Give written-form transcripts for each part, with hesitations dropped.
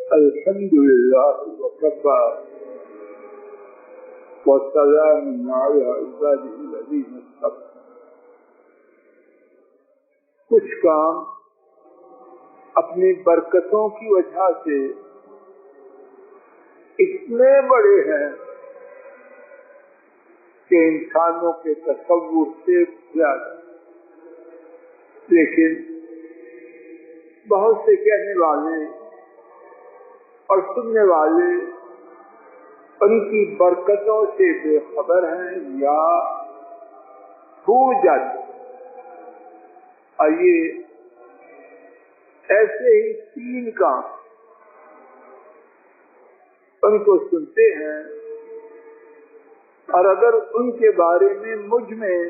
الحمد لله وكفى والسلام على عباده الذين اصطفى. کچھ کام اپنی برکتوں کی وجہ سے اتنے بڑے ہیں کہ انسانوں کے تصور سے زیادہ، لیکن بہت سے کہنے والے اور سننے والے ان کی برکتوں سے بے خبر ہیں یا بھول جاتے. آئیے ایسے ہی 3 کام ان کو سنتے ہیں، اور اگر ان کے بارے میں مجھ میں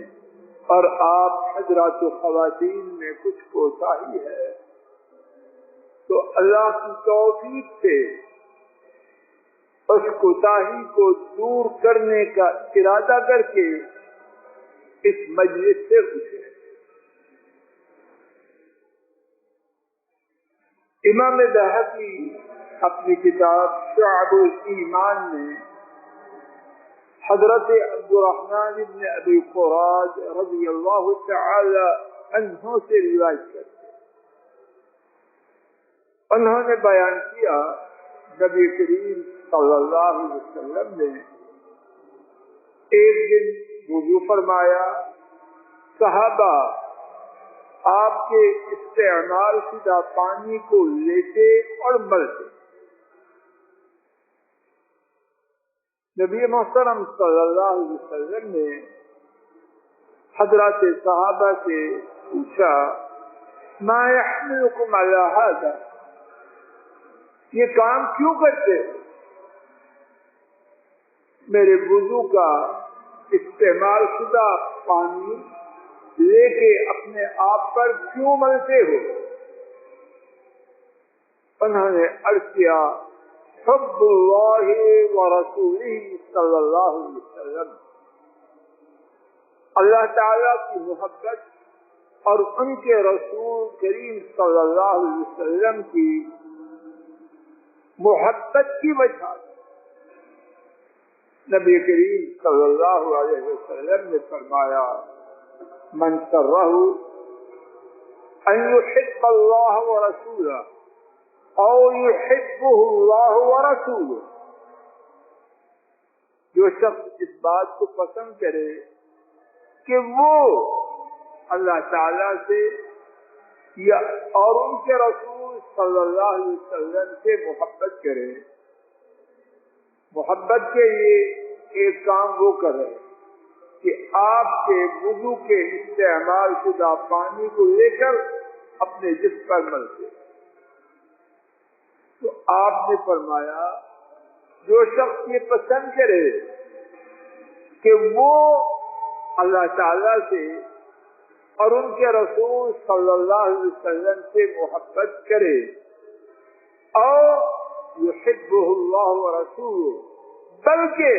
اور آپ حضرات و خواتین میں کچھ کوتاہی ہے تو اللہ کی توفیق سے اس کوتاہی کو دور کرنے کا ارادہ کر کے اس مجلس سے اٹھے. امام بہقی اپنی کتاب شعب الایمان میں حضرت عبدالرحمن بن ابی قراظ رضی اللہ تعالی عنہ سے روایت کرتے، انہوں نے بیان کیا نبی کریم صلی اللہ علیہ وسلم نے ایک دن وضو فرمایا، صحابہ آپ کے استعمال شدہ پانی کو لیتے اور ملتے. نبی محترم صلی اللہ علیہ وسلم نے حضرات صحابہ سے پوچھا، ما يحملكم على هذا، یہ کام کیوں کرتے ہو؟ میرے وضو کا استعمال شدہ پانی لے کے اپنے آپ پر کیوں ملتے ہو؟ انہوں نے عرض کیا، حب اللہ ورسولہ صلی اللہ علیہ وسلم، اللہ تعالیٰ کی محبت اور ان کے رسول کریم صلی اللہ علیہ وسلم کی محبت کی وجہ سے. نبی کریم صلی اللہ علیہ وسلم نے فرمایا، من سرہ ان یحب اللہ ورسولہ او یحبہ اللہ ورسولہ، جو شخص اس بات کو پسند کرے کہ وہ اللہ تعالی سے یا اور ان کے رسول صلی اللہ علیہ وسلم سے محبت کرے، محبت کے لیے ایک کام وہ کرے کہ آپ کے وضو کے استعمال شدہ پانی کو لے کر اپنے جسم پر ملتے. تو آپ نے فرمایا، جو شخص یہ پسند کرے کہ وہ اللہ تعالی سے اور ان کے رسول صلی اللہ علیہ وسلم سے محبت کرے، اور یحبہ اللہ ورسولہ، بلکہ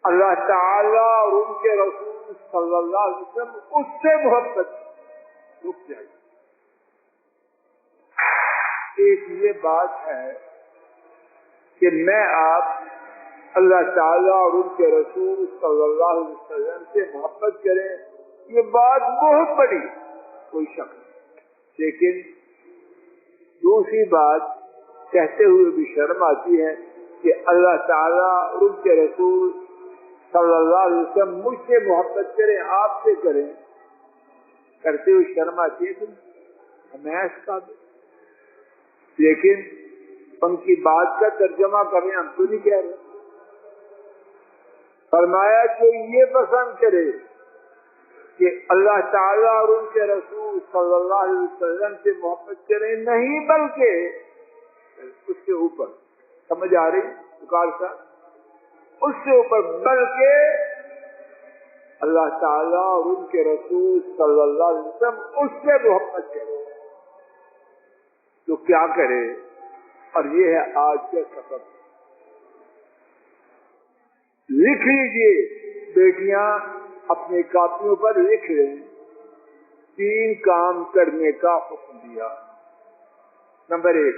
اللہ تعالی اور ان کے رسول صلی اللہ علیہ وسلم اس سے محبت رک جائے. ایک یہ بات ہے کہ میں آپ اللہ تعالی اور ان کے رسول صلی اللہ علیہ وسلم سے محبت کریں، یہ بات بہت بڑی، کوئی شک نہیں. لیکن دوسری بات کہتے ہوئے بھی شرم آتی ہے کہ اللہ تعالیٰ اور ان کے رسول صلی اللہ علیہ وسلم مجھ سے محبت کریں، آپ سے کریں، کرتے ہوئے شرم آتی ہے کہ میں اس کا. لیکن ان کی بات کا ترجمہ کریں، ہم تو نہیں کہہ رہے. فرمایا کہ یہ پسند کرے کہ اللہ تعالیٰ اور ان کے رسول صلی اللہ علیہ وسلم سے محبت کریں، نہیں بلکہ اس کے اوپر، سمجھ آ رہی پکار صاحب، اس سے اوپر، بلکہ اللہ تعالیٰ اور ان کے رسول صلی اللہ علیہ وسلم اس سے محبت کرے. تو کیا کرے؟ اور یہ ہے آج کا سبق. لکھ لیجئے بیٹیاں، اپنے کاپیوں پر لکھ لیں، 3 کام کرنے کا حکم دیا. نمبر 1،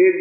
1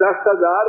10,000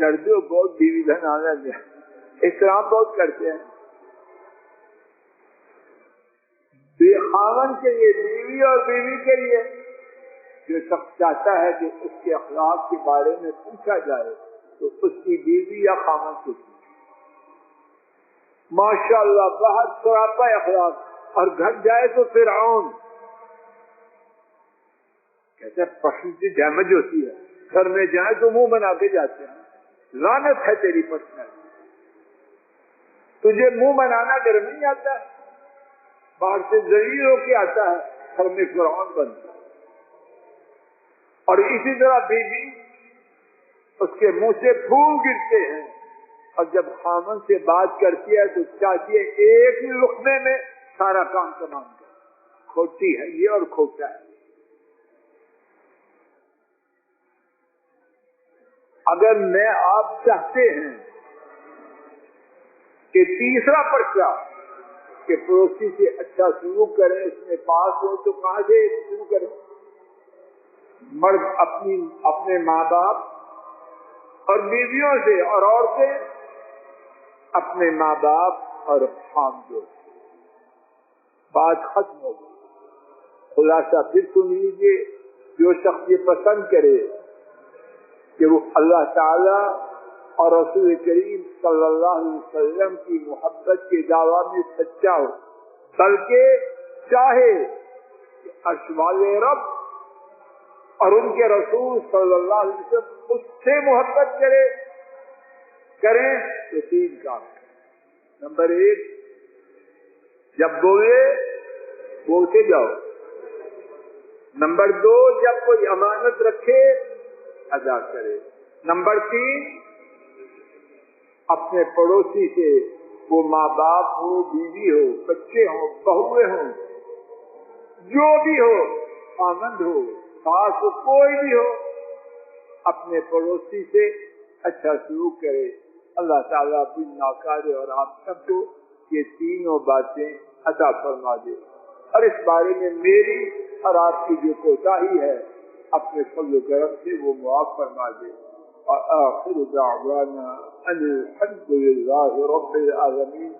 دردو بہت بیوی دھن آنے گیا، احترام بہت کرتے ہیں، بے خاون کے لیے بیوی اور بیوی کے لیے جو شخص چاہتا ہے کہ اس کے اخلاق کے بارے میں پوچھا جائے تو اس کی بیوی یا خاون سے ماشاءاللہ بہت سراپا اخلاق، اور گھر جائے تو فرعون کہتے ہیں پرسنالٹی ڈیمیج ہوتی ہے، گھر میں جائے تو منہ بنا کے جاتے ہیں، لعنت ہے تیری پرسنالٹی، تجھے منہ بنانا گھر نہیں آتا ہے، باہر سے ذلیل ہو کے آتا ہے، گھر میں فرعون بنتا ہے۔ اور اسی طرح بیوی اس کے منہ سے پھول گرتے ہیں، اور جب خامن سے بات کرتی ہے تو چاہتی ہے ایک ہی لقمے میں سارا کام تمام کر، کھوٹی ہے یہ اور کھوٹا ہے۔ اگر میں آپ چاہتے ہیں کہ تیسرا پرچہ کہ پڑوسی سے اچھا سلوک کریں، اس میں پاس ہو، تو کہاں سے شروع کریں؟ مرد اپنے ماں باپ اور بیویوں سے، اور عورتیں اپنے ماں باپ اور خاندانوں سے۔ بات ختم ہو گئی۔ خلاصہ پھر سن لیجیے، جو شخص یہ پسند کرے کہ وہ اللہ تعالی اور رسول کریم صلی اللہ علیہ وسلم کی محبت کے دعویٰ میں سچا ہو، بلکہ چاہے کہ عرش والے رب اور ان کے رسول صلی اللہ علیہ وسلم اس سے محبت کریں تو تین کام ہے۔ نمبر 1، جب بولتے جاؤ۔ نمبر 2، جب کوئی امانت رکھے ادا کرے۔ نمبر 3، اپنے پڑوسی سے، وہ ماں باپ ہو، بیوی ہو، بچے ہوں، بہویں ہوں، جو بھی ہو، خاوند ہو، ساس ہو، کوئی بھی ہو، اپنے پڑوسی سے اچھا سلوک کرے۔ اللہ تعالیٰ بھی ناکارے اور آپ سب کو یہ تینوں باتیں عطا فرما دے، اور اس بارے میں میری اور آپ کی جو کوتاہی ہے اپنے فضل و کرم سے وہ معاف فرما دے۔ اور آخر دعوانا ان الحمد للہ رب العالمین۔